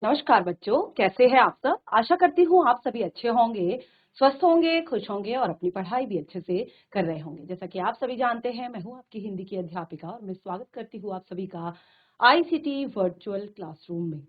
नमस्कार बच्चों, कैसे हैं आप सब। आशा करती हूँ आप सभी अच्छे होंगे, स्वस्थ होंगे, खुश होंगे और अपनी पढ़ाई भी अच्छे से कर रहे होंगे। जैसा कि आप सभी जानते हैं, मैं हूँ आपकी हिंदी की अध्यापिका और मैं स्वागत करती हूँ आप सभी का आईसीटी वर्चुअल क्लासरूम में।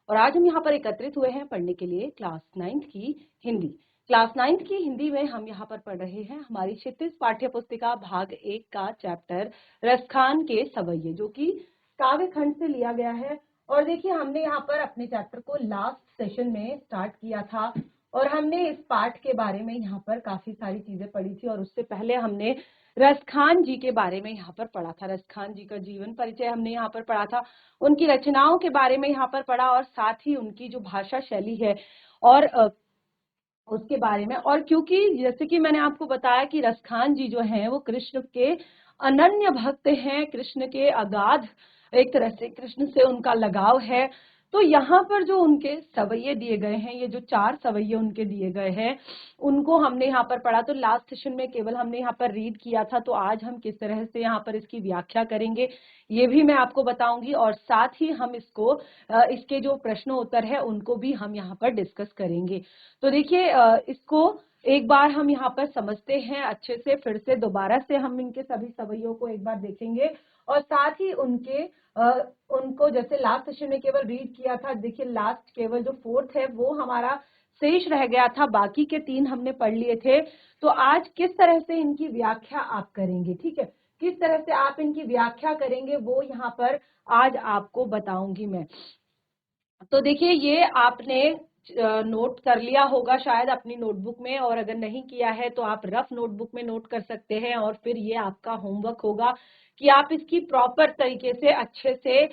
और आज हम यहाँ पर एकत्रित हुए हैं पढ़ने के लिए क्लास 9th की हिंदी। क्लास 9th की हिंदी में हम यहाँ पर पढ़ रहे हैं हमारी क्षितिज पाठ्य पुस्तिका भाग 1 का चैप्टर रसखान के सवैये, जो कि काव्य खंड से लिया गया है। और देखिए, हमने यहाँ पर अपने चैप्टर को लास्ट सेशन में स्टार्ट किया था और हमने इस पाठ के बारे में यहाँ पर काफी सारी चीजें पढ़ी थी। और उससे पहले हमने रसखान जी के बारे में यहाँ पर पढ़ा था। रसखान जी का जीवन परिचय हमने यहाँ पर पढ़ा था, उनकी रचनाओं के बारे में यहाँ पर पढ़ा और साथ ही उनकी जो भाषा शैली है और उसके बारे में। और क्योंकि जैसे कि मैंने आपको बताया कि रसखान जी जो हैं वो कृष्ण के अनन्य भक्त हैं, कृष्ण के अगाध एक तरह से कृष्ण से उनका लगाव है। तो यहाँ पर जो उनके सवैये दिए गए हैं, ये जो 4 सवैये उनके दिए गए हैं, उनको हमने यहाँ पर पढ़ा। तो लास्ट सेशन में केवल हमने यहाँ पर रीड किया था, तो आज हम किस तरह से यहाँ पर इसकी व्याख्या करेंगे ये भी मैं आपको बताऊंगी। और साथ ही हम इसको इसके जो प्रश्न उत्तर है उनको भी हम यहाँ पर डिस्कस करेंगे। तो देखिए, इसको एक बार हम यहाँ पर समझते हैं अच्छे से, फिर से दोबारा से हम इनके सभी सवैयों को एक बार देखेंगे और साथ ही उनको जैसे लास्ट सेशन में केवल रीड किया था, देखिए लास्ट केवल जो 4th है वो हमारा शेष रह गया था, बाकी के 3 हमने पढ़ लिए थे। तो आज किस तरह से इनकी व्याख्या आप करेंगे, ठीक है, किस तरह से आप इनकी व्याख्या करेंगे वो यहाँ पर आज आपको बताऊंगी मैं। तो देखिए, ये आपने नोट कर लिया होगा शायद अपनी नोटबुक में, और अगर नहीं किया है तो आप रफ नोटबुक में नोट कर सकते हैं। और फिर ये आपका होमवर्क होगा कि आप इसकी प्रॉपर तरीके से अच्छे से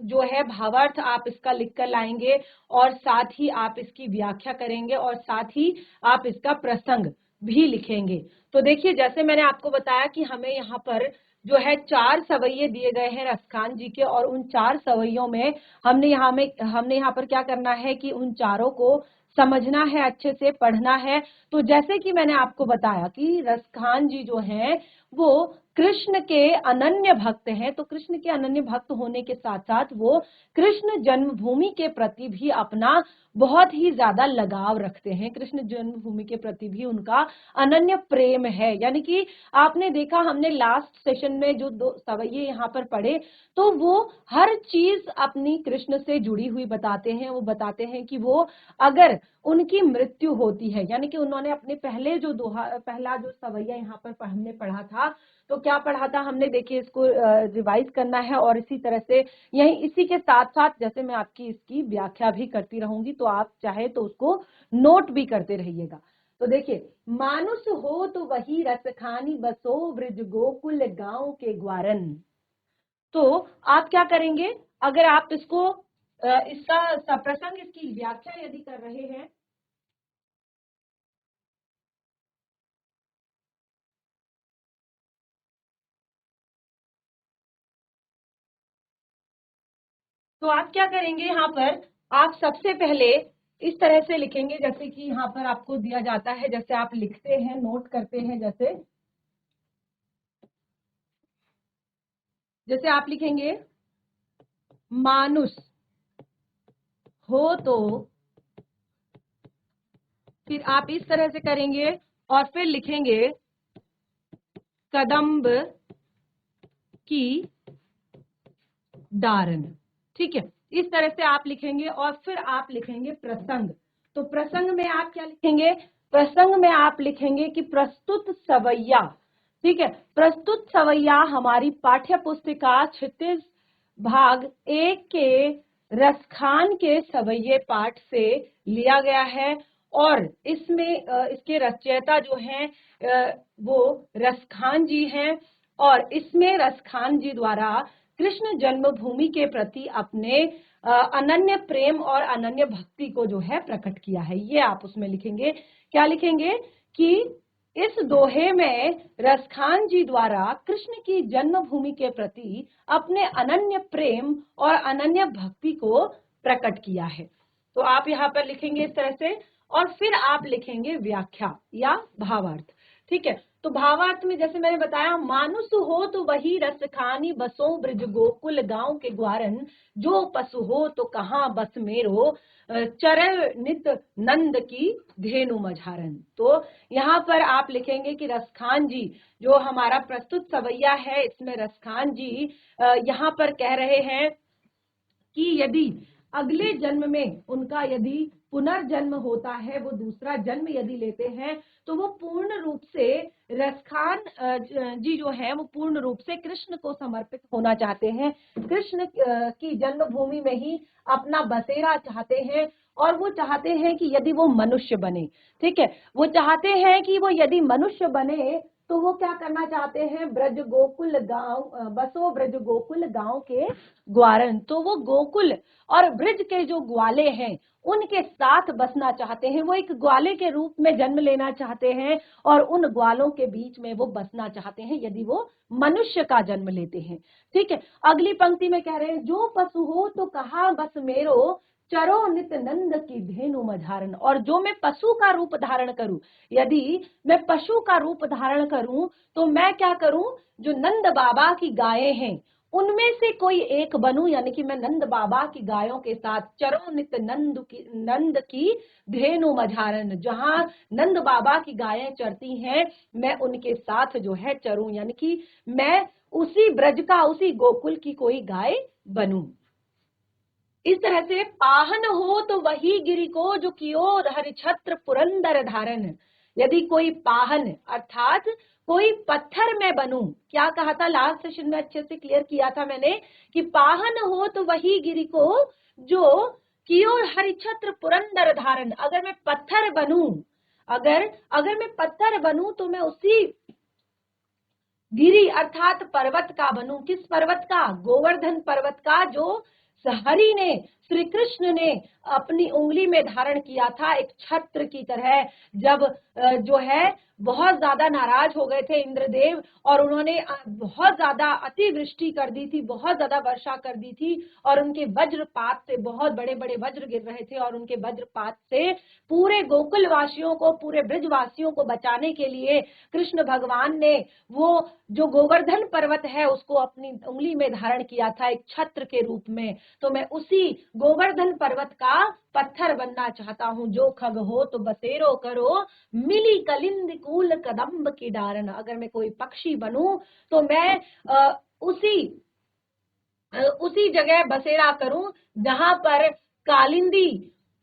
जो है भावार्थ आप इसका लिख कर लाएंगे और साथ ही आप इसकी व्याख्या करेंगे और साथ ही आप इसका प्रसंग भी लिखेंगे। तो देखिए, जैसे मैंने आपको बताया कि हमें यहाँ पर जो है 4 सवैये दिए गए हैं रसखान जी के, और उन 4 सवैयों में हमने यहाँ पर क्या करना है कि उन चारों को समझना है, अच्छे से पढ़ना है। तो जैसे कि मैंने आपको बताया कि रसखान जी जो हैं वो कृष्ण के अनन्य भक्त हैं। तो कृष्ण के अनन्य भक्त होने के साथ साथ वो कृष्ण जन्मभूमि के प्रति भी अपना बहुत ही ज्यादा लगाव रखते हैं। कृष्ण जन्मभूमि के प्रति भी उनका अनन्य प्रेम है। यानी कि आपने देखा, हमने लास्ट सेशन में जो 2 सवैये यहाँ पर पढ़े, तो वो हर चीज अपनी कृष्ण से जुड़ी हुई बताते हैं। वो बताते हैं कि वो अगर उनकी मृत्यु होती है, यानी कि उन्होंने अपने पहला जो सवैया यहाँ पर हमने पढ़ा था, तो क्या पढ़ा था हमने, देखिए इसको रिवाइज करना है और इसी तरह से यही इसी के साथ साथ जैसे मैं आपकी इसकी व्याख्या भी करती रहूंगी, तो आप चाहे तो उसको नोट भी करते रहिएगा। तो देखिए, मानुष हो तो वही रसखानी बसो ब्रज गोकुल गांव के ग्वारन। तो आप क्या करेंगे, अगर आप इसको इसका प्रसंग, इसकी व्याख्या यदि कर रहे हैं, तो आप क्या करेंगे, यहाँ पर आप सबसे पहले इस तरह से लिखेंगे जैसे कि यहाँ पर आपको दिया जाता है, जैसे आप लिखते हैं, नोट करते हैं। जैसे जैसे आप लिखेंगे मानुष हो तो, फिर आप इस तरह से करेंगे और फिर लिखेंगे कदम्ब की दारन, ठीक है, इस तरह से आप लिखेंगे और फिर आप लिखेंगे प्रसंग। तो प्रसंग में आप क्या लिखेंगे, प्रसंग में आप लिखेंगे कि प्रस्तुत सवैया, ठीक है, प्रस्तुत सवैया हमारी पाठ्य पुस्तिका क्षितिज भाग 1 के रसखान के सवैये पाठ से लिया गया है। और इसमें इसके रचयिता जो हैं वो रसखान जी हैं, और इसमें रसखान जी द्वारा कृष्ण जन्मभूमि के प्रति अपने अनन्य प्रेम और अनन्य भक्ति को जो है प्रकट किया है। ये आप उसमें लिखेंगे, क्या लिखेंगे कि इस दोहे में रसखान जी द्वारा कृष्ण की जन्मभूमि के प्रति अपने अनन्य प्रेम और अनन्य भक्ति को प्रकट किया है। तो आप यहाँ पर लिखेंगे इस तरह से और फिर आप लिखेंगे व्याख्या या भावार्थ, ठीक है। तो भावार्थ में जैसे मैंने बताया, मानुष हो तो वही रस खानी, बसो ब्रज गोकुल गांव के ग्वारन, जो पशु हो तो कहाँ बस मेरो, चरण नित नंद की धेनु मझारन। तो यहाँ पर आप लिखेंगे कि रसखान जी, जो हमारा प्रस्तुत सवैया है, इसमें रसखान जी यहाँ पर कह रहे हैं कि यदि अगले जन्म में उनका यदि पुनर्जन्म होता है, वो दूसरा जन्म यदि लेते हैं, तो वो पूर्ण रूप से रसखान जी जो है वो पूर्ण रूप से कृष्ण को समर्पित होना चाहते हैं, कृष्ण की जन्मभूमि में ही अपना बसेरा चाहते हैं, और वो चाहते हैं कि यदि वो मनुष्य बने, ठीक है, वो चाहते हैं कि वो यदि मनुष्य बने तो वो क्या करना चाहते हैं, ब्रज गोकुल गांव, बसो ब्रज गोकुल गांव के ग्वारन, तो वो गोकुल और ब्रज के जो ग्वाले हैं उनके साथ बसना चाहते हैं, वो एक ग्वाले के रूप में जन्म लेना चाहते हैं और उन ग्वालों के बीच में वो बसना चाहते हैं यदि वो मनुष्य का जन्म लेते हैं। ठीक है, अगली पंक्ति में कह रहे हैं, जो पशु हो तो कहा बस मेरो, चरो नित नंद की धेनु मझारन, और जो मैं पशु का रूप धारण करूं, यदि मैं पशु का रूप धारण करूं तो मैं क्या करूं, जो नंद बाबा की गायें हैं उनमें से कोई एक बनूं, यानी कि मैं नंद बाबा की गायों के साथ, चरो नित नंद की धेनु मझारन, जहां नंद बाबा की गायें चरती हैं मैं उनके साथ जो है चरूं, यानी कि मैं उसी ब्रज का, उसी गोकुल की कोई गाय बनूं। इस तरह से पाहन हो तो वही गिरि को, जो कियो हरिछत्र पुरंदर धारण, यदि कोई पाहन अर्थात कोई पत्थर में बनूं, क्या कहा था लास्ट सेशन में, अच्छे से क्लियर किया था मैंने कि पाहन हो तो वही गिरि को, जो कियो हरिछत्र पुरंदर धारण, अगर मैं पत्थर बनूं, अगर मैं पत्थर बनूं तो मैं उसी गिरी अर्थात पर्वत का बनूं। किस पर्वत का, गोवर्धन पर्वत का, जो हरि ने, श्री कृष्ण ने अपनी उंगली में धारण किया था एक छत्र की तरह, जब जो है बहुत ज्यादा नाराज हो गए थे इंद्रदेव और उन्होंने बहुत ज्यादा अतिवृष्टि कर दी थी, बहुत ज्यादा वर्षा कर दी थी और उनके वज्रपात से बहुत बड़े बड़े वज्र गिर रहे थे और उनके वज्रपात से पूरे गोकुल वासियों को, पूरे ब्रजवासियों को बचाने के लिए कृष्ण भगवान ने वो जो गोवर्धन पर्वत है उसको अपनी उंगली में धारण किया था एक छत्र के रूप में। तो मैं उसी गोवर्धन पर्वत का पत्थर बनना चाहता हूं, जो खग हो तो बसेरो करो, मिली कलिंद कूल कदम्ब की डारन, अगर मैं कोई पक्षी बनूं तो मैं उसी जगह बसेरा करूं जहां पर कालिंदी,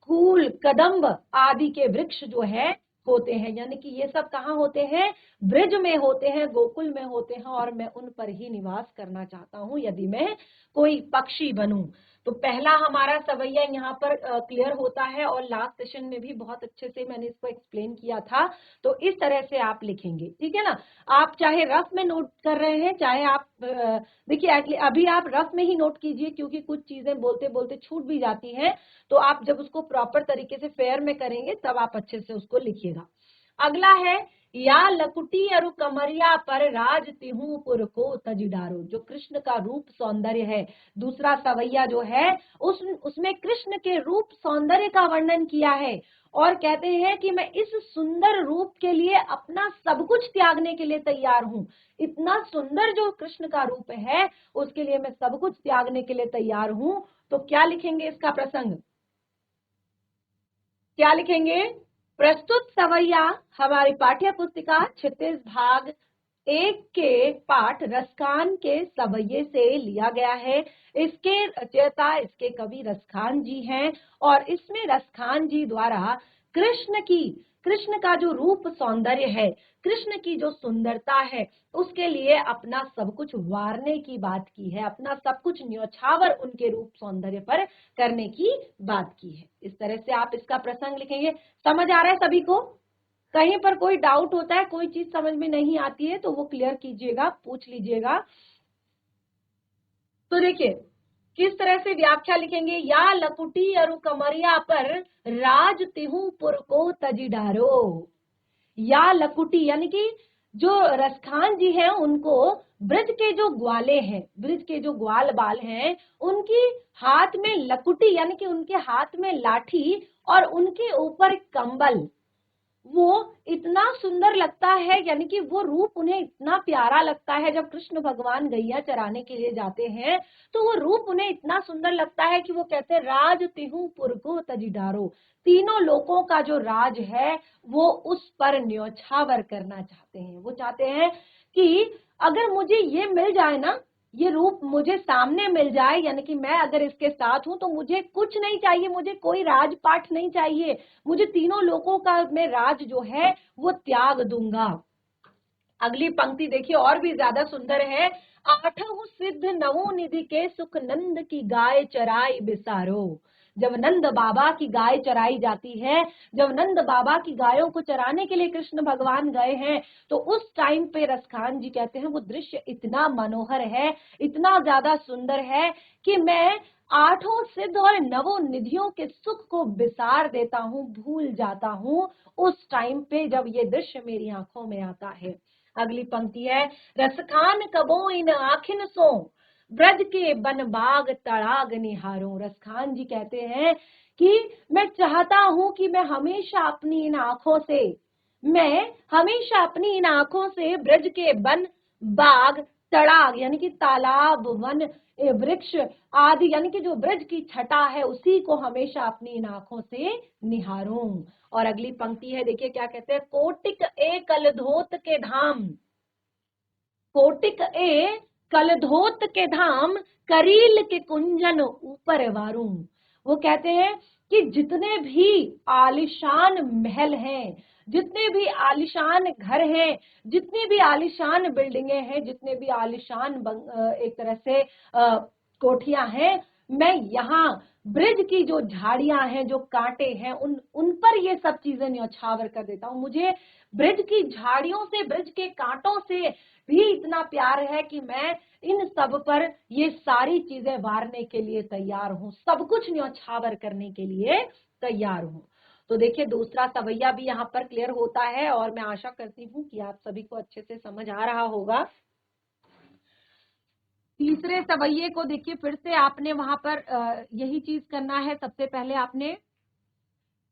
कूल, कदम्ब आदि के वृक्ष जो है होते हैं, यानी कि ये सब कहाँ होते हैं, ब्रज में होते हैं, गोकुल में होते हैं, और मैं उन पर ही निवास करना चाहता हूं यदि मैं कोई पक्षी बनूं। तो पहला हमारा सवैया यहाँ पर क्लियर होता है और लास्ट सेशन में भी बहुत अच्छे से मैंने इसको एक्सप्लेन किया था। तो इस तरह से आप लिखेंगे, ठीक है ना। आप चाहे रफ में नोट कर रहे हैं, चाहे आप देखिए अभी आप रफ में ही नोट कीजिए, क्योंकि कुछ चीजें बोलते बोलते छूट भी जाती हैं, तो आप जब उसको प्रॉपर तरीके से फेयर में करेंगे तब आप अच्छे से उसको लिखिएगा। अगला है, या लकुटी अरु कमरिया पर राज तिहू पुर को तजिडारो, जो कृष्ण का रूप सौंदर्य है, दूसरा सवैया जो है उसमें कृष्ण के रूप सौंदर्य का वर्णन किया है और कहते हैं कि मैं इस सुंदर रूप के लिए अपना सब कुछ त्यागने के लिए तैयार हूं। इतना सुंदर जो कृष्ण का रूप है उसके लिए मैं सब कुछ त्यागने के लिए तैयार हूं। तो क्या लिखेंगे, इसका प्रसंग क्या लिखेंगे, प्रस्तुत सवैया हमारी पाठ्य पुस्तिका 36 भाग 1 के पाठ रसखान के सवैये से लिया गया है। इसके रचयिता, इसके कवि रसखान जी हैं और इसमें रसखान जी द्वारा कृष्ण का जो रूप सौंदर्य है, कृष्ण की जो सुंदरता है, उसके लिए अपना सब कुछ वारने की बात की है, अपना सब कुछ न्योछावर उनके रूप सौंदर्य पर करने की बात की है। इस तरह से आप इसका प्रसंग लिखेंगे। समझ आ रहा है सभी को? कहीं पर कोई डाउट होता है, कोई चीज समझ में नहीं आती है तो वो क्लियर कीजिएगा, पूछ लीजिएगा। तो देखिए किस तरह से व्याख्या लिखेंगे, या लकुटी अरु कमरिया पर राज तिहू पुर को तजिडारो। या लकुटी यानी कि जो रसखान जी हैं उनको ब्रज के जो ग्वाले हैं, ब्रज के जो ग्वाल बाल हैं, उनकी हाथ में लकुटी यानी कि उनके हाथ में लाठी और उनके ऊपर कंबल, वो इतना सुंदर लगता है, यानी कि वो रूप उन्हें इतना प्यारा लगता है। जब कृष्ण भगवान गैया चराने के लिए जाते हैं तो वो रूप उन्हें इतना सुंदर लगता है कि वो कहते हैं राज तिहु पुरको तजिडारो, तीनों लोगों का जो राज है वो उस पर न्योछावर करना चाहते हैं। वो चाहते हैं कि अगर मुझे ये मिल जाए ना, ये रूप मुझे सामने मिल जाए, यानी कि मैं अगर इसके साथ हूं तो मुझे कुछ नहीं चाहिए, मुझे कोई राजपाट नहीं चाहिए, मुझे तीनों लोगों का मैं राज जो है वो त्याग दूंगा। अगली पंक्ति देखिए और भी ज्यादा सुंदर है। आठहु सिद्ध नवो निधि के सुख नंद की गाय चराई बिसारो। जब नंद बाबा की गाय चराई जाती है, जब नंद बाबा की गायों को चराने के लिए कृष्ण भगवान गए हैं, तो उस टाइम पे रसखान जी कहते हैं वो दृश्य इतना मनोहर है, इतना ज्यादा सुंदर है कि मैं आठों सिद्ध और नवों निधियों के सुख को बिसार देता हूँ, भूल जाता हूँ उस टाइम पे जब ये दृश्य मेरी आंखों में आता है। अगली पंक्ति है, रसखान कबो इन आखिन सो, ब्रज के बन बाग तड़ाग निहारो। रसखान जी कहते हैं कि मैं चाहता हूं कि मैं हमेशा अपनी इन आंखों से, मैं हमेशा अपनी इन आंखों से ब्रज के बन बाग तड़ाग यानी कि तालाब वन वृक्ष आदि यानी कि जो ब्रज की छटा है उसी को हमेशा अपनी इन आंखों से निहारूं। और अगली पंक्ति है, देखिए क्या कहते हैं, कोटिक ए कलधोत के धाम, कोटिक ए कलधोत के धाम, करील के कुंजन ऊपर वारू। वो कहते हैं कि जितने भी आलिशान महल हैं, जितने भी आलिशान घर हैं, जितनी भी आलिशान बिल्डिंगें हैं, जितने भी आलिशान एक तरह से कोठियां हैं, मैं यहाँ ब्रिज की जो झाड़ियां हैं, जो कांटे हैं, उन पर ये सब चीजें न्यौछावर कर देता हूं। मुझे ब्रिज की झाड़ियों से, ब्रिज के कांटों से भी इतना प्यार है कि मैं इन सब पर ये सारी चीजें वारने के लिए तैयार हूं, सब कुछ न्यौछावर करने के लिए तैयार हूं। तो देखिए दूसरा सवैया भी यहाँ पर क्लियर होता है और मैं आशा करती हूँ कि आप सभी को अच्छे से समझ आ रहा होगा। तीसरे सवैये को देखिए फिर से आपने वहां पर यही चीज करना है। सबसे पहले आपने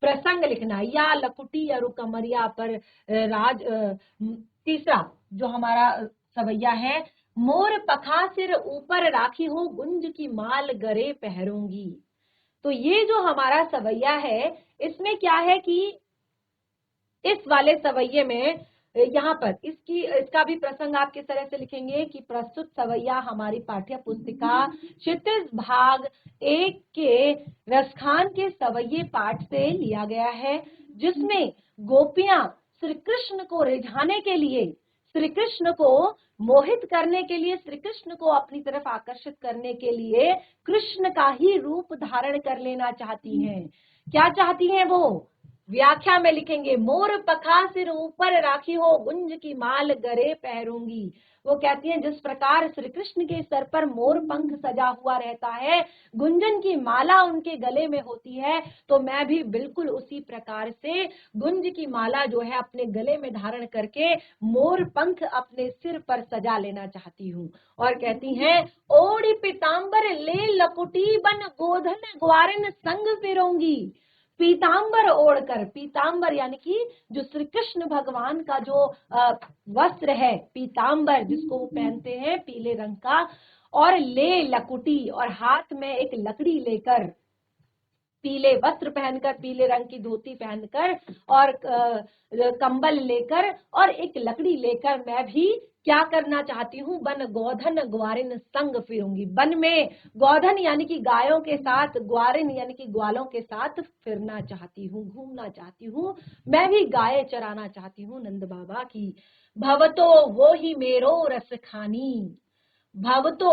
प्रसंग लिखना है, या लकुटी अरु कमरिया पर राज। तीसरा जो हमारा सवैया है, मोर पखा सिर ऊपर राखी हो, गुंज की माल गरे पहरूंगी। तो ये जो हमारा सवैया है इसमें क्या है कि इस वाले सवैये में यहाँ पर इसका भी प्रसंग आप किस तरह से लिखेंगे कि प्रस्तुत सवैया हमारी पाठ्य पुस्तिका क्षितिज भाग 1 के रसखान के सवैये पाठ से लिया गया है, जिसमें गोपियां श्री कृष्ण को रिझाने के लिए, श्री कृष्ण को मोहित करने के लिए, श्री कृष्ण को अपनी तरफ आकर्षित करने के लिए कृष्ण का ही रूप धारण कर लेना चाहती हैं। क्या चाहती हैं वो? व्याख्या में लिखेंगे, मोर पखा सिर ऊपर राखी हो, गुंज की माल गरे पहरूंगी। वो कहती हैं जिस प्रकार श्री कृष्ण के सर पर मोर पंख सजा हुआ रहता है, गुंजन की माला उनके गले में होती है, तो मैं भी बिल्कुल उसी प्रकार से गुंज की माला जो है अपने गले में धारण करके मोर पंख अपने सिर पर सजा लेना चाहती हूँ। और कहती हैं, ओढ़ी पीताम्बर ले लकुटी बन, गोधन ग्वारिन संग फिरूंगी। पीताम्बर ओढ़कर, पीताम्बर यानी कि जो श्री कृष्ण भगवान का जो वस्त्र है पीताम्बर, जिसको वो पहनते हैं पीले रंग का, और ले लकुटी और हाथ में एक लकड़ी लेकर, पीले वस्त्र पहनकर, पीले रंग की धोती पहनकर और कंबल लेकर और एक लकड़ी लेकर मैं भी क्या करना चाहती हूँ, बन गोधन ग्वारिन संग फिरूंगी। वन में गोधन यानी कि गायों के साथ, ग्वारिन यानी कि ग्वालों के साथ फिरना चाहती हूँ, घूमना चाहती हूँ, मैं भी गाय चराना चाहती हूँ नंद बाबा की। भवतो वो ही मेरो रस खानी, भव तो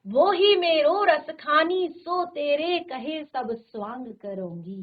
वो ही मेरो रस खानी, सो तेरे कहे सब स्वांग करूंगी।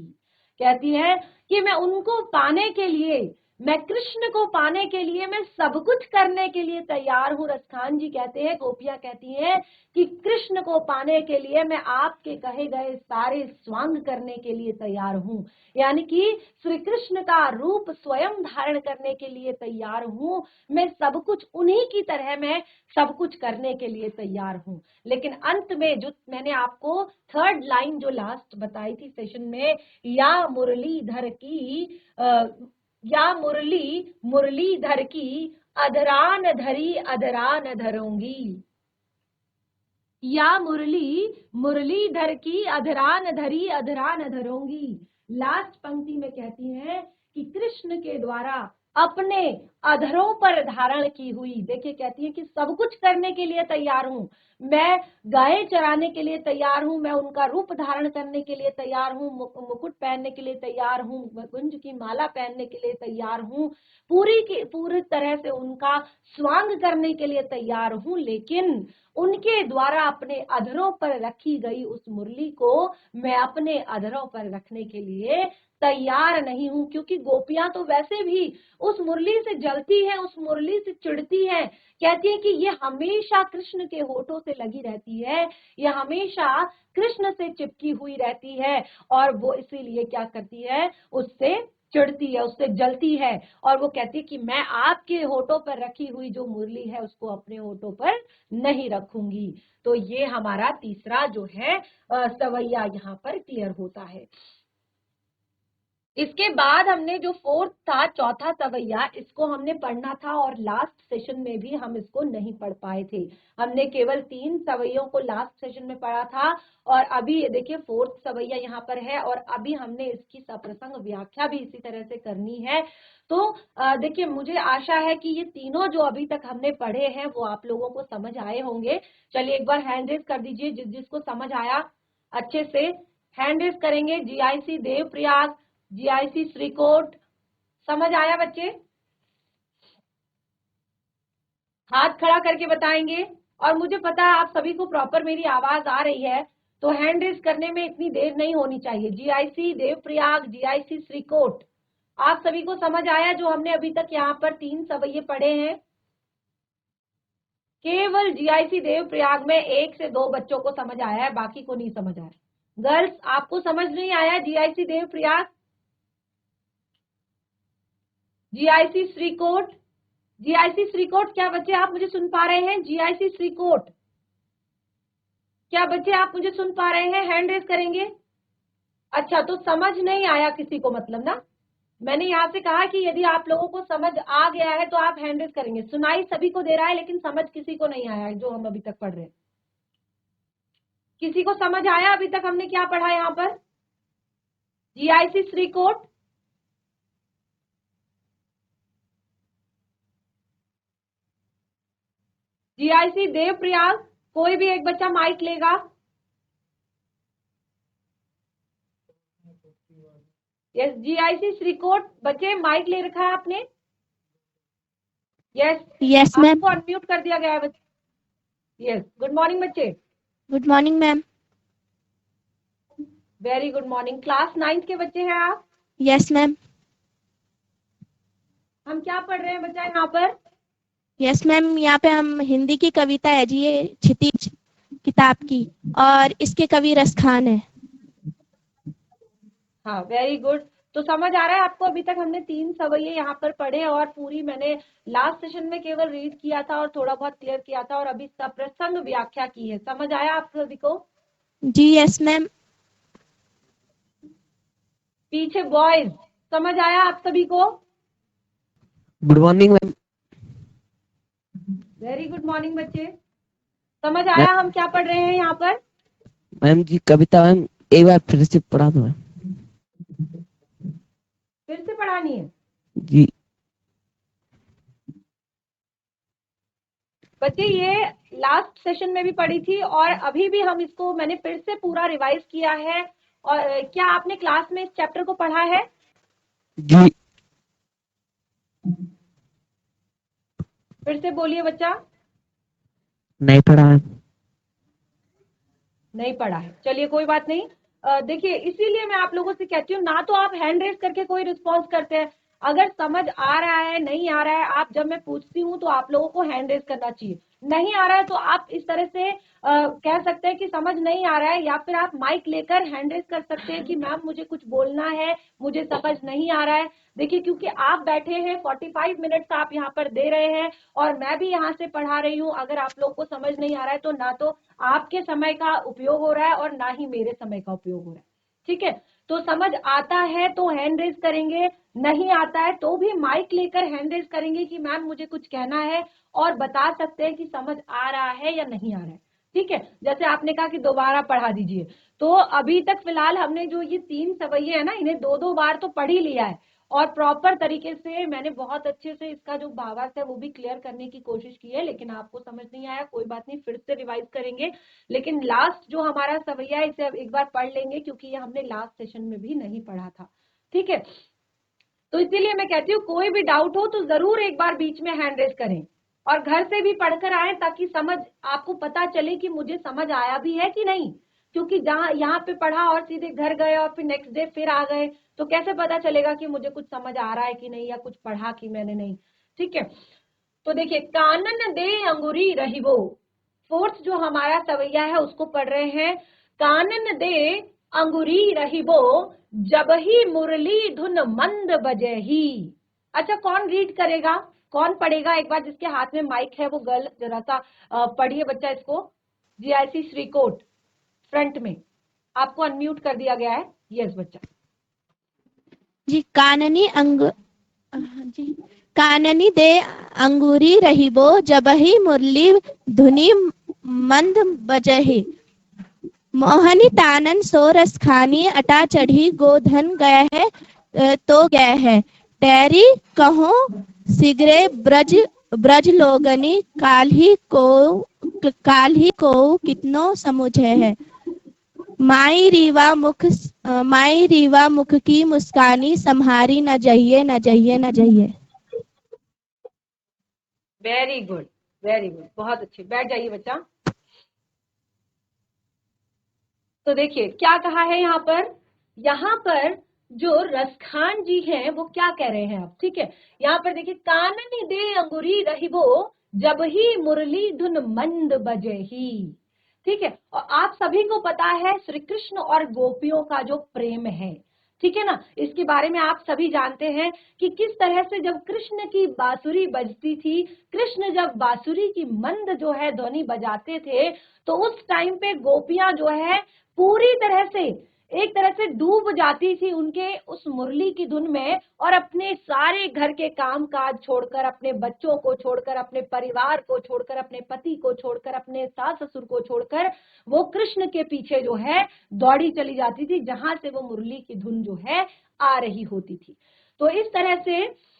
कहती है कि मैं उनको पाने के लिए, मैं कृष्ण को पाने के लिए मैं सब कुछ करने के लिए तैयार हूँ। रसखान जी कहते हैं, गोपियां कहती हैं कि कृष्ण को पाने के लिए मैं आपके कहे गए सारे स्वांग करने के लिए तैयार हूँ, यानी कि श्री कृष्ण का रूप स्वयं धारण करने के लिए तैयार हूँ। मैं सब कुछ उन्हीं की तरह मैं सब कुछ करने के लिए तैयार हूँ। लेकिन अंत में जो मैंने आपको थर्ड लाइन जो लास्ट बताई थी सेशन में, या मुरलीधर की या मुरली मुरलीधर की अधरान धरी अधरान धरूंगी। या मुरली मुरलीधर की अधरान धरी अधरान धरूंगी। लास्ट पंक्ति में कहती हैं कि कृष्ण के द्वारा अपने अधरों पर धारण की हुई, देखिए कहती है कि सब कुछ करने के लिए तैयार हूं मैं, गाय चराने के लिए तैयार हूं मैं, उनका रूप धारण करने के लिए तैयार हूं, मुकुट पहनने के लिए तैयार हूं, गुंज की माला पहनने के लिए तैयार हूं, पूरी तरह से उनका स्वांग करने के लिए तैयार हूं, लेकिन उनके द्वारा अपने अधरों पर रखी गई उस मुरली को मैं अपने अधरों पर रखने के लिए तैयार नहीं हूं, क्योंकि गोपियां तो वैसे भी उस मुरली से जलती है, उस मुरली से चिढ़ती है, कहती है कि ये हमेशा कृष्ण के होठों से लगी रहती है, ये हमेशा कृष्ण से चिपकी हुई रहती है, और वो इसीलिए क्या करती है, उससे चिढ़ती है, उससे जलती है, और वो कहती है कि मैं आपके होठों पर रखी हुई जो मुरली है उसको अपने होठों पर नहीं रखूंगी। तो ये हमारा तीसरा जो है सवैया यहाँ पर क्लियर होता है। इसके बाद हमने जो फोर्थ था, चौथा सवैया, इसको हमने पढ़ना था और लास्ट सेशन में भी हम इसको नहीं पढ़ पाए थे। हमने केवल 3 सवैयों को लास्ट सेशन में पढ़ा था, और अभी ये देखिए फोर्थ सवैया यहाँ पर है, और अभी हमने इसकी सप्रसंग व्याख्या भी इसी तरह से करनी है। तो देखिए मुझे आशा है कि ये तीनों जो अभी तक हमने पढ़े हैं वो आप लोगों को समझ आए होंगे। चलिए एक बार हैंड रेज कर दीजिए जिसको समझ आया अच्छे से। हैंड रेज करेंगे। जीआईसी देवप्रयाग, जीआईसी श्रीकोट, समझ आया बच्चे? हाथ खड़ा करके बताएंगे। और मुझे पता है आप सभी को प्रॉपर मेरी आवाज आ रही है, तो हैंड रेज करने में इतनी देर नहीं होनी चाहिए। जीआईसी देवप्रयाग, जीआईसी श्रीकोट, आप सभी को समझ आया जो हमने अभी तक यहाँ पर 3 सवैये पढ़े हैं? केवल जीआईसी देवप्रयाग में 1 से 2 बच्चों को समझ आया है, बाकी को नहीं समझ आया। गर्ल्स आपको समझ नहीं आया GIC Devprayag, GIC Shrikot, GIC Shrikot? क्या बच्चे आप मुझे सुन पा रहे हैं? जीआईसी श्रीकोट, क्या बच्चे आप मुझे सुन पा रहे हैं? हैंड रेज करेंगे। अच्छा, तो समझ नहीं आया किसी को मतलब ना। मैंने यहाँ से कहा कि यदि आप लोगों को समझ आ गया है तो आप हैंड रेज करेंगे। सुनाई सभी को दे रहा है लेकिन समझ किसी को नहीं आया है जो हम अभी तक पढ़ रहे हैं। किसी को समझ आया अभी तक हमने क्या पढ़ा यहाँ पर? जीआईसी श्रीकोट, जीआईसी देवप्रयाग, कोई भी एक बच्चा माइक लेगा। यस, जीआईसी श्रीकोट, बच्चे माइक ले रखा है आपने? Yes yes ma'am. आपको अनम्यूट कर दिया गया है बच्चे। यस, गुड मॉर्निंग बच्चे। Good morning ma'am. Very good morning. Class 9th के बच्चे हैं आप? Yes ma'am. हम क्या पढ़ रहे हैं बच्चा यहाँ पर? यस मैम, यहाँ पे हम हिंदी की कविता है जी, ये क्षितिज किताब की, और इसके कवि रसखान है। हाँ, वेरी गुड। तो समझ आ रहा है आपको? अभी तक हमने 3 सवैये यहाँ पर पढ़े, और पूरी मैंने लास्ट सेशन में केवल रीड किया था और थोड़ा बहुत क्लियर किया था, और अभी सप्रसंग व्याख्या की है। समझ आया आप सभी को? जी यस मैम। पीछे बॉयज, समझ आया आप सभी को? Good morning ma'am. Very good morning बच्चे। समझ आया हम क्या पढ़ रहे हैं यहाँ पर? मैम जी कविता मैम एक बार फिर से पढ़ा दो मैम। फिर से पढ़ानी है जी। बच्चे, ये लास्ट सेशन में भी पढ़ी थी और अभी भी हम इसको मैंने फिर से पूरा रिवाइज किया है। और क्या आपने क्लास में इस चैप्टर को पढ़ा है? जी। फिर से बोलिए बच्चा। नहीं पढ़ा मैम। नहीं पढ़ा है, चलिए कोई बात नहीं। देखिए इसीलिए मैं आप लोगों से कहती हूँ, ना तो आप हैंड रेज करके कोई रिस्पॉन्स करते हैं। अगर समझ आ रहा है नहीं आ रहा है, आप जब मैं पूछती हूँ तो आप लोगों को हैंड रेज करना चाहिए। नहीं आ रहा है तो आप इस तरह से कह सकते हैं कि समझ नहीं आ रहा है, या फिर आप माइक लेकर हैंड रेज कर सकते हैं कि मैम मुझे कुछ बोलना है, मुझे समझ नहीं आ रहा है। देखिए क्योंकि आप बैठे हैं, 45 मिनट्स आप यहाँ पर दे रहे हैं और मैं भी यहाँ से पढ़ा रही हूँ। अगर आप लोग को समझ नहीं आ रहा है तो ना तो आपके समय का उपयोग हो रहा है और ना ही मेरे समय का उपयोग हो रहा है। ठीक है, तो समझ आता है तो हैंड रेज करेंगे, नहीं आता है तो भी माइक लेकर हैंड रेज करेंगे कि मैम मुझे कुछ कहना है, और बता सकते हैं कि समझ आ रहा है या नहीं आ रहा है। ठीक है, जैसे आपने कहा कि दोबारा पढ़ा दीजिए, तो अभी तक फिलहाल हमने जो ये 3 सवैये है ना, इन्हें 2-2 बार तो पढ़ ही लिया है, और प्रॉपर तरीके से मैंने बहुत अच्छे से इसका जो भावार्थ है वो भी क्लियर करने की कोशिश की है, लेकिन आपको समझ नहीं आया, कोई बात नहीं, फिर से रिवाइज करेंगे। लेकिन लास्ट जो हमारा सवैया है इसे अब एक बार पढ़ लेंगे, क्योंकि ये हमने लास्ट सेशन में भी नहीं पढ़ा था। ठीक है, तो इसीलिए मैं कहती हूँ कोई भी डाउट हो तो जरूर एक बार बीच में हैंड रेज करें, और घर से भी पढ़कर आए, ताकि समझ आपको पता चले कि मुझे समझ आया भी है कि नहीं। क्योंकि जहां यहाँ पे पढ़ा और सीधे घर गए और फिर नेक्स्ट डे फिर आ गए, तो कैसे पता चलेगा कि मुझे कुछ समझ आ रहा है कि नहीं, या कुछ पढ़ा कि मैंने नहीं। ठीक है, तो देखिए, कानन दे अंगुरी रहिबो, फोर्थ जो हमारा सवैया है उसको पढ़ रहे हैं। कानन दे अंगुरी रहिबो, जब ही मुरली धुन मंद बजे ही। अच्छा, कौन रीड करेगा, कौन पढ़ेगा? एक बार जिसके हाथ में माइक है वो गर्ल जरा सा पढ़िए बच्चा इसको। जीआईसी श्रीकोट फ्रंट में आपको अनम्यूट कर दिया गया है। यस बच्चा। जी, जी, काननी दे अंगूरी रहिबो, जबहि मुरली धुनि मंद बजहि। मोहनी तानन सो रस खानी, अटा चढ़ी गोधन गया है तो गया है। टैरी कहो सिगरे ब्रज लोगनी, काल्हि को कितनो समुझे है। माई रीवा मुख की मुस्कानी, सम्हारी न जइए न जइए न जइए। वेरी गुड, वेरी गुड, बहुत अच्छे। बैठ जाइए बच्चा। तो देखिए क्या कहा है यहाँ पर जो रसखान जी हैं वो क्या कह रहे हैं अब। ठीक है, यहाँ पर देखिए, काननी दे अंगुरी रहिबो, जब ही मुरली धुन मंद बजे ही। ठीक है, और आप सभी को पता है श्री कृष्ण और गोपियों का जो प्रेम है, ठीक है ना, इसके बारे में आप सभी जानते हैं कि किस तरह से जब कृष्ण की बांसुरी बजती थी, कृष्ण जब बांसुरी की मंद जो है ध्वनि बजाते थे, तो उस टाइम पे गोपियां जो है पूरी तरह से एक तरह से डूब जाती थी उनके उस मुरली की धुन में, और अपने सारे घर के काम काज छोड़कर, अपने बच्चों को छोड़कर, अपने परिवार को छोड़कर, अपने पति को छोड़कर, अपने सास ससुर को छोड़कर वो कृष्ण के पीछे जो है दौड़ी चली जाती थी, जहां से वो मुरली की धुन जो है आ रही होती थी। तो इस तरह से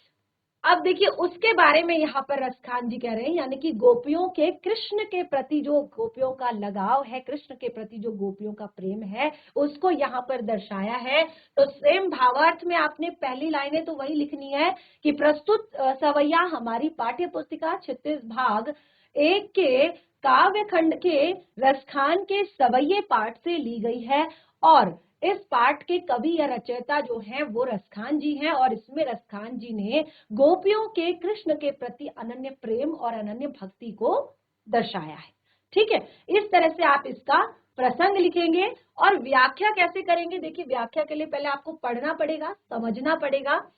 अब देखिए उसके बारे में यहाँ पर रसखान जी कह रहे हैं, यानी कि गोपियों के कृष्ण के प्रति जो गोपियों का लगाव है, कृष्ण के प्रति जो गोपियों का प्रेम है, उसको यहाँ पर दर्शाया है। तो सेम भावार्थ में आपने पहली लाइनें तो वही लिखनी है कि प्रस्तुत सवैया हमारी पाठ्य पुस्तिका 36 भाग 1 के काव्य खंड के रसखान के सवैये पाठ से ली गई है, और इस पाठ के कवि या रचयिता जो हैं वो रसखान जी हैं, और इसमें रसखान जी ने गोपियों के कृष्ण के प्रति अनन्य प्रेम और अनन्य भक्ति को दर्शाया है। ठीक है, इस तरह से आप इसका प्रसंग लिखेंगे। और व्याख्या कैसे करेंगे? देखिए, व्याख्या के लिए पहले आपको पढ़ना पड़ेगा, समझना पड़ेगा।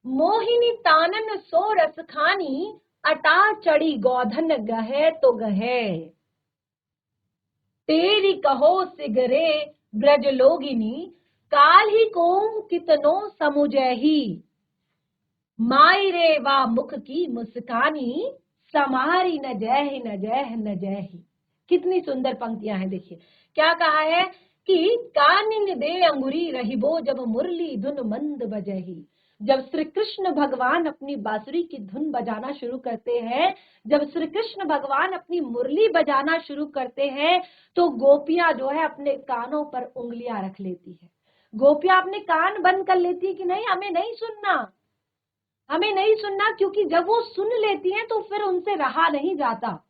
मोहिनी तानन सो रसखानी, अटा चढ़ी गोधन गहे तो गहे। तेरी कहो सिगरे ब्रज लोगिनी, काल ही को कितनो समुझे ही। माई रे वा मुख की मुस्कानी, समारी न जय न जय न जय ही। कितनी सुंदर पंक्तियां हैं। देखिए क्या कहा है कि कानिन दे अंगुरी रहिबो, जब मुरली धुन मंद बजही। जब श्री कृष्ण भगवान अपनी बांसुरी की धुन बजाना शुरू करते हैं, जब श्री कृष्ण भगवान अपनी मुरली बजाना शुरू करते हैं, तो गोपियां जो है अपने कानों पर उंगलियां रख लेती है। गोपियां अपने कान बंद कर लेती है कि नहीं, हमें नहीं सुनना, हमें नहीं सुनना। क्योंकि जब वो सुन लेती हैं तो फिर उनसे रहा नहीं जाता,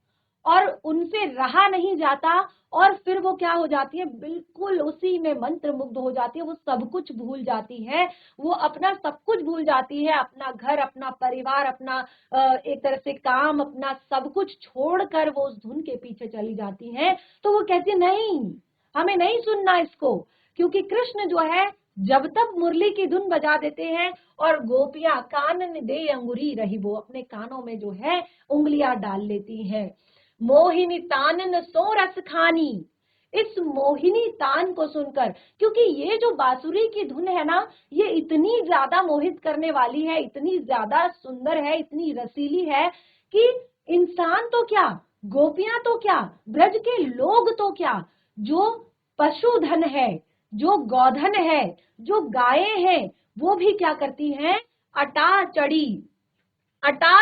और उनसे रहा नहीं जाता, और फिर वो क्या हो जाती है, बिल्कुल उसी में मंत्र मुग्ध हो जाती है। वो सब कुछ भूल जाती है, वो अपना सब कुछ भूल जाती है, अपना घर, अपना परिवार, अपना एक तरह से काम, अपना सब कुछ छोड़कर वो उस धुन के पीछे चली जाती हैं। तो वो कहती है नहीं, हमें नहीं सुनना इसको, क्योंकि कृष्ण जो है जब तक मुरली की धुन बजा देते हैं, और गोपियां कानन दे अंगुरी रही, वो अपने कानों में जो है उंगलियां डाल लेती हैं। मोहिनी तानन सो रस खानी, इस मोहिनी तान को सुनकर, क्योंकि ये जो बांसुरी की धुन है ना, ये इतनी ज्यादा मोहित करने वाली है, इतनी ज्यादा सुंदर है, इतनी रसीली है कि इंसान तो क्या, गोपियां तो क्या, ब्रज के लोग तो क्या, जो पशुधन है, जो गौधन है, जो गायें हैं, वो भी क्या करती हैं, अटा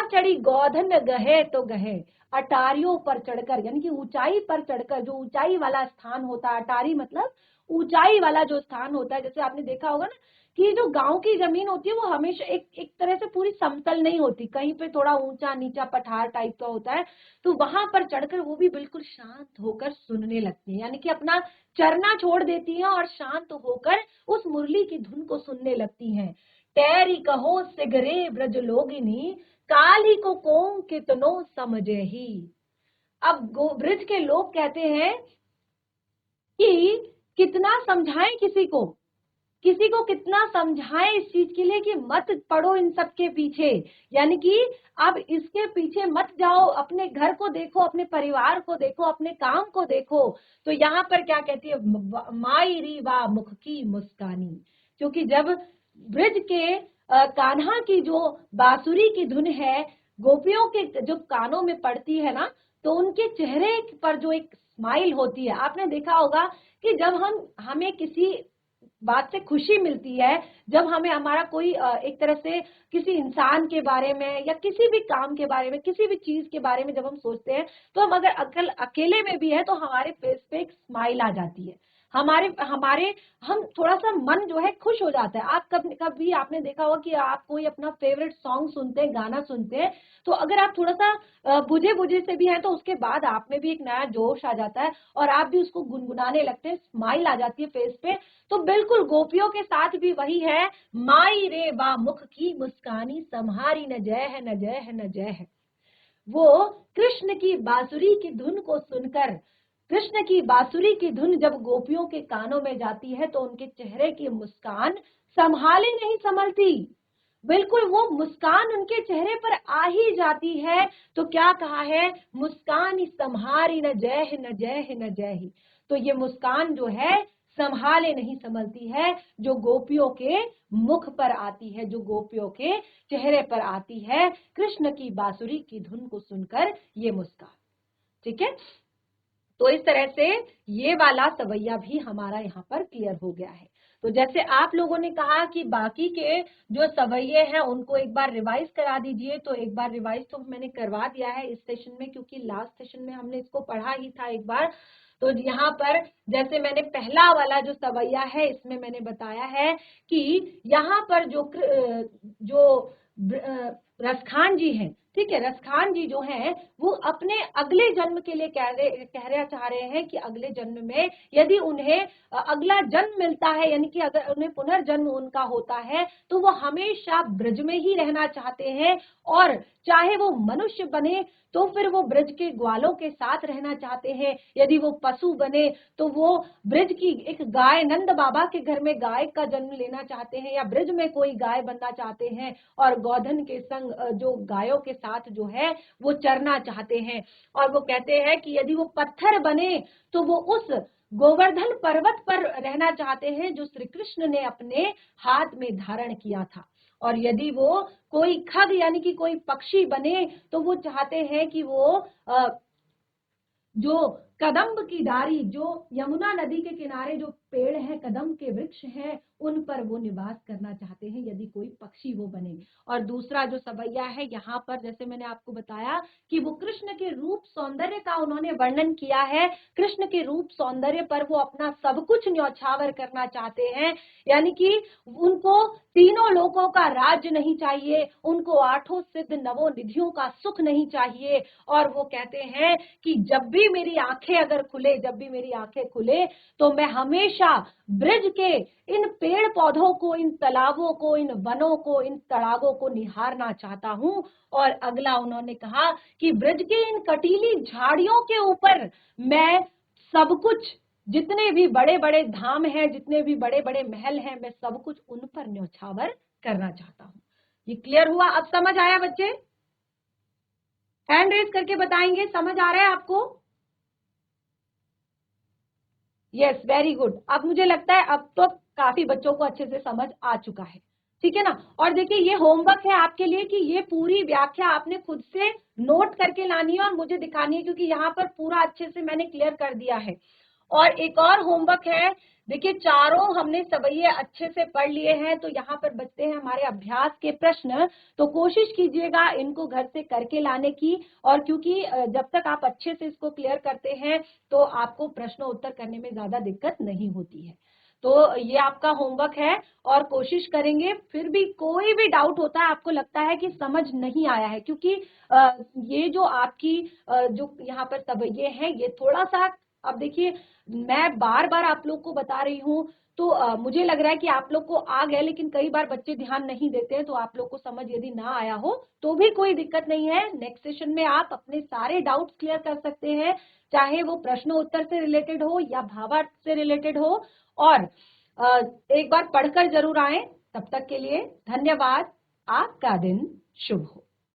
चढ़ी गौधन गहे तो गहे, अटारियों पर चढ़कर, यानी कि ऊंचाई पर चढ़कर, जो ऊंचाई वाला स्थान होता है, अटारी मतलब ऊंचाई वाला जो स्थान होता है। जैसे आपने देखा होगा ना कि जो गांव की जमीन होती है वो हमेशा एक तरह से पूरी समतल नहीं होती, कहीं पे थोड़ा ऊंचा नीचा पठार टाइप का होता है, तो वहां पर चढ़कर वो भी बिल्कुल शांत होकर सुनने लगती है, यानी कि अपना चरना छोड़ देती है और शांत होकर उस मुरली की धुन को सुनने लगती हैं। टैरी कहो सिगरे ब्रज लोगिनी, काली को कोम कितनो समझे ही। अब ब्रज के लोग कहते हैं कि कितना समझाएं किसी को कितना समझाएं इस चीज के लिए कि मत पड़ो इन सब के पीछे, यानी कि अब इसके पीछे मत जाओ, अपने घर को देखो, अपने परिवार को देखो, अपने काम को देखो। तो यहाँ पर क्या कहती है, माई री वा मुख की मुस्कानी, क्योंकि जब ब्रज के कान्हा की जो बांसुरी की धुन है गोपियों के जो कानों में पड़ती है ना, तो उनके चेहरे पर जो एक स्माइल होती है, आपने देखा होगा कि जब हमें किसी बात से खुशी मिलती है, जब हमें हमारा कोई एक तरह से किसी इंसान के बारे में या किसी भी काम के बारे में, किसी भी चीज के बारे में जब हम सोचते हैं, तो हम अगर अकेले में भी है तो हमारे फेस पे एक स्माइल आ जाती है, हमारे हमारे हम थोड़ा सा मन जो है खुश हो जाता है। आप कभी आपने देखा होगा कि आप कोई अपना फेवरेट सॉन्ग सुनते हैं, गाना सुनते हैं, तो अगर आप थोड़ा सा बुझे बुझे से भी हैं तो उसके बाद आप में भी एक नया जोश आ जाता है और आप भी उसको गुनगुनाने लगते हैं, स्माइल आ जाती है फेस पे। तो बिल्कुल गोपियों के साथ भी वही है, माई रे बा मुख की मुस्कानी, सम्हारी न जय है न जय है न जय है। वो कृष्ण की बांसुरी की धुन को सुनकर, कृष्ण की बांसुरी की धुन जब गोपियों के कानों में जाती है तो उनके चेहरे की मुस्कान संभाली नहीं संभलती, बिल्कुल वो मुस्कान उनके चेहरे पर आ ही जाती है। तो क्या कहा है, मुस्कान संहारी न जय है न जय है न जय ही। तो ये मुस्कान जो है संभाले नहीं संभलती है, जो गोपियों के मुख पर आती है, जो गोपियों के चेहरे पर आती है कृष्ण की बांसुरी की धुन को सुनकर ये मुस्कान। ठीक है, तो इस तरह से ये वाला सवैया भी हमारा यहाँ पर क्लियर हो गया है। तो जैसे आप लोगों ने कहा कि बाकी के जो सवैये हैं उनको एक बार रिवाइज करा दीजिए, तो एक बार रिवाइज तो मैंने करवा दिया है इस सेशन में, क्योंकि लास्ट सेशन में हमने इसको पढ़ा ही था एक बार। तो यहाँ पर जैसे मैंने पहला वाला जो सवैया है इसमें मैंने बताया है कि यहाँ पर जो रसखान जी हैं, ठीक है, रसखान जी जो हैं वो अपने अगले जन्म के लिए कह चाह रहे हैं कि अगले जन्म में यदि उन्हें अगला जन्म मिलता है, यानी कि अगर उन्हें पुनर्जन्म उनका होता है तो वो हमेशा ब्रज में ही रहना चाहते हैं, और चाहे वो मनुष्य बने तो फिर वो ब्रज के ग्वालों के साथ रहना चाहते हैं, यदि वो पशु बने तो वो ब्रज की एक गाय, नंद बाबा के घर में गाय का जन्म लेना चाहते हैं, या ब्रज में कोई गाय बनना चाहते हैं और गोधन के संग जो गायों के साथ जो है वो चरना चाहते हैं। और वो कहते हैं कि यदि वो पत्थर बने तो वो उस गोवर्धन पर्वत पर रहना चाहते हैं जो श्री कृष्ण ने अपने हाथ में धारण किया था, और यदि वो कोई खग यानी कि कोई पक्षी बने तो वो चाहते हैं कि वो जो कदम्ब की डारी, जो यमुना नदी के किनारे जो पेड़ है, कदम के वृक्ष हैं, उन पर वो निवास करना चाहते हैं यदि कोई पक्षी वो बने। और दूसरा जो सवैया है यहाँ पर, जैसे मैंने आपको बताया कि वो कृष्ण के रूप सौंदर्य का उन्होंने वर्णन किया है, कृष्ण के रूप सौंदर्य पर वो अपना सब कुछ न्यौछावर करना चाहते हैं, यानी कि उनको तीनों लोकों का राज्य नहीं चाहिए, उनको आठों सिद्ध नवों निधियों का सुख नहीं चाहिए, और वो कहते हैं कि जब भी मेरी आंखें अगर खुले, जब भी मेरी आंखें खुले तो मैं हमेशा ब्रज के इन पेड़ पौधों को, इन तालाबों को, इन वनों को, इन तड़ागों को निहारना चाहता हूं। और अगला उन्होंने कहा कि ब्रज के इन कटीली झाड़ियों के ऊपर मैं सब कुछ, जितने भी बड़े बड़े धाम हैं, जितने भी बड़े बड़े महल हैं, मैं सब कुछ उन पर न्यौछावर करना चाहता हूं। ये क्लियर हुआ? अब समझ आया बच्चे? हैंड रेज करके बताएंगे, समझ आ रहा है आपको? Yes, very good. अब मुझे लगता है अब तो काफी बच्चों को अच्छे से समझ आ चुका है, ठीक है ना। और देखिए ये होमवर्क है आपके लिए कि ये पूरी व्याख्या आपने खुद से नोट करके लानी है और मुझे दिखानी है, क्योंकि यहाँ पर पूरा अच्छे से मैंने क्लियर कर दिया है। और एक और होमवर्क है, देखिए चारों हमने सवैये अच्छे से पढ़ लिए हैं, तो यहाँ पर बचते हैं हमारे अभ्यास के प्रश्न। तो कोशिश कीजिएगा इनको घर से करके लाने की, और क्योंकि जब तक आप अच्छे से इसको क्लियर करते हैं तो आपको प्रश्न उत्तर करने में ज्यादा दिक्कत नहीं होती है। तो ये आपका होमवर्क है, और कोशिश करेंगे। फिर भी कोई भी डाउट होता है, आपको लगता है कि समझ नहीं आया है, क्योंकि ये जो आपकी जो यहाँ पर सवैये हैं ये थोड़ा सा, अब देखिए मैं बार बार आप लोग को बता रही हूँ, तो मुझे लग रहा है कि आप लोग को आ गया, लेकिन कई बार बच्चे ध्यान नहीं देते हैं, तो आप लोग को समझ यदि ना आया हो तो भी कोई दिक्कत नहीं है। नेक्स्ट सेशन में आप अपने सारे डाउट्स क्लियर कर सकते हैं, चाहे वो प्रश्न उत्तर से रिलेटेड हो या भावार्थ से रिलेटेड हो। और एक बार पढ़कर जरूर आए। तब तक के लिए धन्यवाद। आपका दिन शुभ हो।